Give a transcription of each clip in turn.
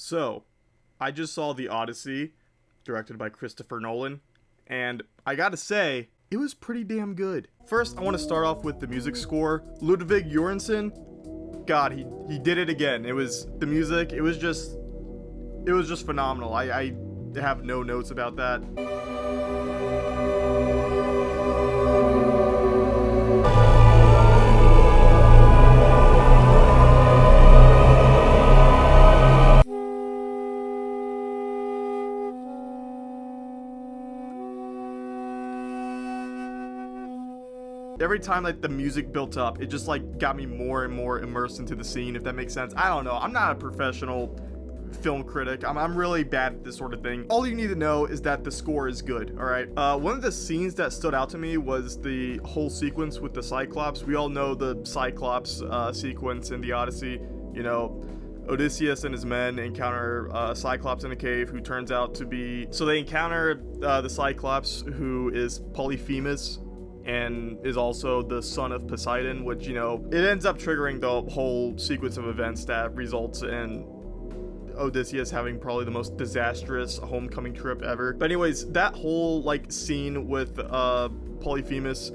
So, I just saw the Odyssey, directed by Christopher Nolan, and I gotta say, it was pretty damn good. First, I want to start off with the music score. Ludwig Göransson, God, he did it again. It was the music. It was just phenomenal. I have no notes about that. Every time like the music built up, it just like got me more and more immersed into the scene, if that makes sense. I don't know. I'm not a professional film critic. I'm really bad at this sort of thing. All you need to know is that the score is good. All right. One of the scenes that stood out to me was the whole sequence with the Cyclops. We all know the Cyclops sequence in the Odyssey. You know, Odysseus and his men encounter Cyclops in a cave, who turns out to be... So they encounter the Cyclops, who is Polyphemus, and is also the son of Poseidon, which, you know, it ends up triggering the whole sequence of events that results in Odysseus having probably the most disastrous homecoming trip ever. But anyways, that whole like scene with Polyphemus,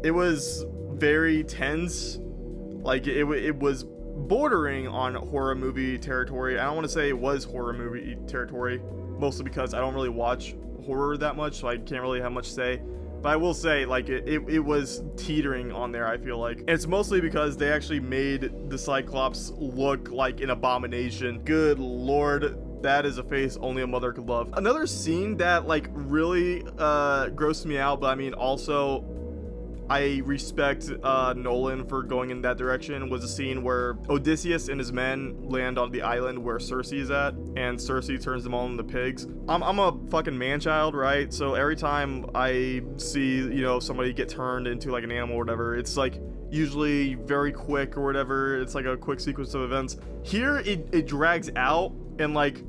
it was very tense. Like it was bordering on horror movie territory. I don't want to say it was horror movie territory, mostly because I don't really watch horror that much, so I can't really have much to say. But I will say, like, it was teetering on there, I feel like. And it's mostly because they actually made the Cyclops look like an abomination. Good lord, that is a face only a mother could love. Another scene that, like, really grossed me out, but I mean, also, I respect Nolan for going in that direction, was a scene where Odysseus and his men land on the island where Circe is at, and Circe turns them all into pigs. I'm a fucking man-child, right? So every time I see, you know, somebody get turned into like an animal or whatever, it's like usually very quick or whatever. It's like a quick sequence of events. Here it drags out, and like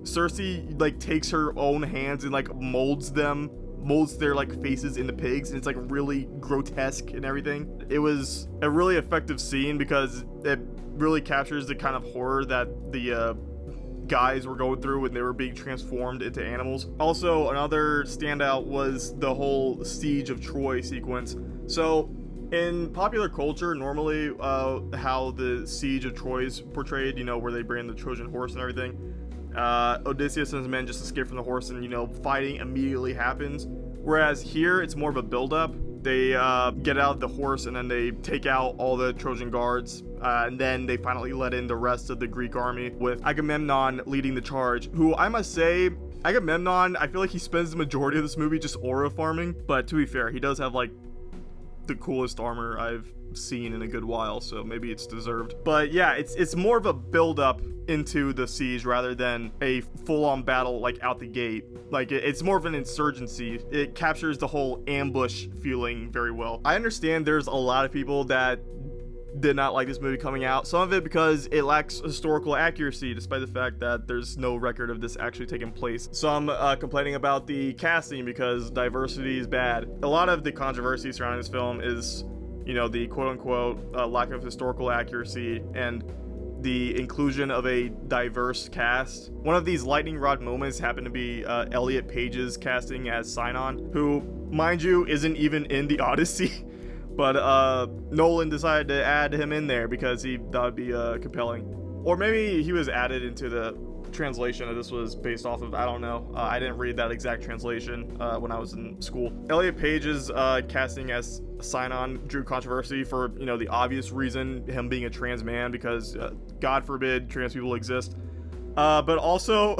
Circe like takes her own hands and like molds their like faces into pigs, and it's like really grotesque and everything. It was a really effective scene because it really captures the kind of horror that the guys were going through when they were being transformed into animals. Also, another standout was the whole Siege of Troy sequence. So in popular culture, normally how the Siege of Troy is portrayed, you know, where they bring the Trojan horse and everything, Odysseus and his men just escape from the horse, and, you know, fighting immediately happens. Whereas here, it's more of a build-up. They get out of the horse, and then they take out all the Trojan guards, and then they finally let in the rest of the Greek army, with Agamemnon leading the charge, who I must say, Agamemnon, I feel like he spends the majority of this movie just aura farming, but to be fair, he does have like the coolest armor I've seen in a good while, so maybe it's deserved. But yeah, it's more of a build-up into the siege rather than a full-on battle like out the gate. Like it's more of an insurgency. It captures the whole ambush feeling very well. I understand there's a lot of people that did not like this movie coming out, some of it because it lacks historical accuracy, despite the fact that there's no record of this actually taking place. Some complaining about the casting because diversity is bad. A lot of the controversy surrounding this film is, you know, the quote-unquote lack of historical accuracy and the inclusion of a diverse cast. One of these lightning rod moments happened to be Elliot Page's casting as Sinon, who, mind you, isn't even in the Odyssey. But Nolan decided to add him in there because he thought it'd be compelling. Or maybe he was added into the translation that this was based off of. I don't know. I didn't read that exact translation when I was in school. Elliot Page's casting as Sinon drew controversy for, you know, the obvious reason, him being a trans man, because God forbid trans people exist. But also,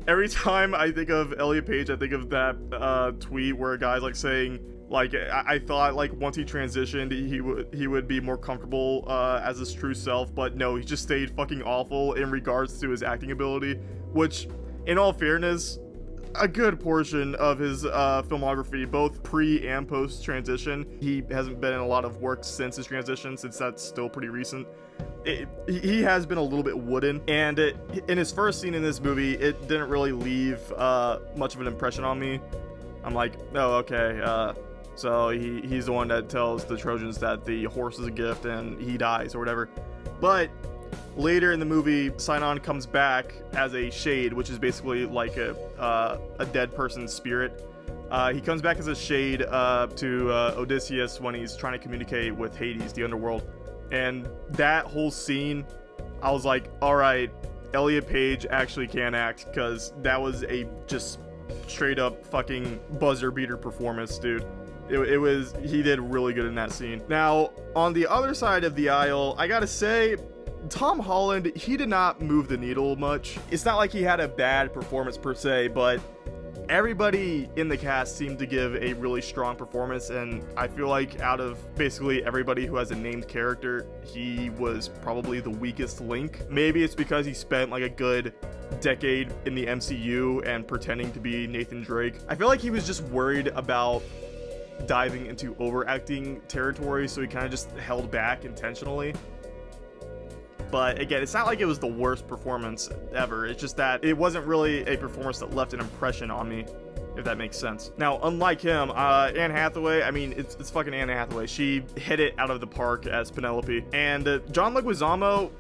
every time I think of Elliot Page, I think of that tweet where a guy's like saying, like, I thought like once he transitioned he would be more comfortable as his true self, but no, he just stayed fucking awful in regards to his acting ability, which, in all fairness, a good portion of his filmography, both pre and post transition, he hasn't been in a lot of work since his transition, since that's still pretty recent. He has been a little bit wooden, and in his first scene in this movie, it didn't really leave much of an impression on me. I'm like, oh, okay, so he's the one that tells the Trojans that the horse is a gift and he dies or whatever. But Later in the movie, Sinon comes back as a shade, which is basically like a dead person's spirit. He comes back as a shade to Odysseus when he's trying to communicate with Hades, the underworld. And that whole scene, I was like, alright, Elliot Page actually can act, because that was a just straight up fucking buzzer beater performance, dude. He did really good in that scene. Now, on the other side of the aisle, I gotta say, Tom Holland, he did not move the needle much. It's not like he had a bad performance per se, but everybody in the cast seemed to give a really strong performance, and I feel like out of basically everybody who has a named character, he was probably the weakest link. Maybe it's because he spent like a good decade in the MCU and pretending to be Nathan Drake. I feel like he was just worried about diving into overacting territory, so he kind of just held back intentionally. But again, it's not like it was the worst performance ever. It's just that it wasn't really a performance that left an impression on me, if that makes sense. Now, unlike him, Anne Hathaway, I mean, it's fucking Anne Hathaway. She hit it out of the park as Penelope. And John Leguizamo,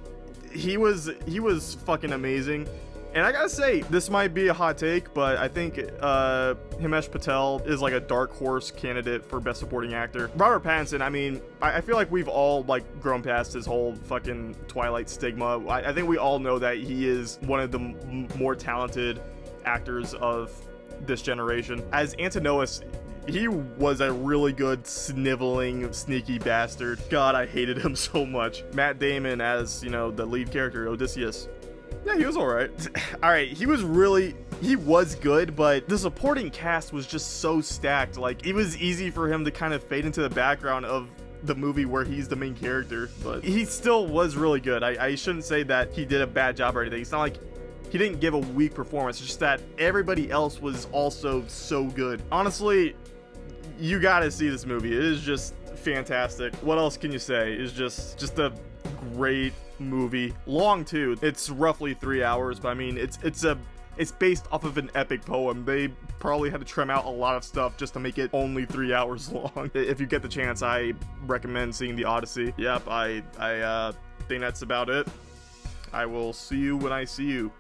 he was fucking amazing. And I gotta say, this might be a hot take, but I think Himesh Patel is like a dark horse candidate for Best Supporting Actor. Robert Pattinson, I mean, I feel like we've all like grown past his whole fucking Twilight stigma. I think we all know that he is one of the more talented actors of this generation. As Antinous, he was a really good, sniveling, sneaky bastard. God, I hated him so much. Matt Damon as, you know, the lead character, Odysseus. Yeah, he was alright. Alright, he was good, but the supporting cast was just so stacked. Like, it was easy for him to kind of fade into the background of the movie where he's the main character, but he still was really good. I shouldn't say that he did a bad job or anything. It's not like he didn't give a weak performance, it's just that everybody else was also so good. Honestly, you gotta see this movie. It is just fantastic. What else can you say? It's just a great movie. Long too. It's roughly 3 hours, but I mean, it's based off of an epic poem. They probably had to trim out a lot of stuff just to make it only 3 hours long. If you get the chance, I recommend seeing the Odyssey. Yep, I think that's about it. I will see you when I see you.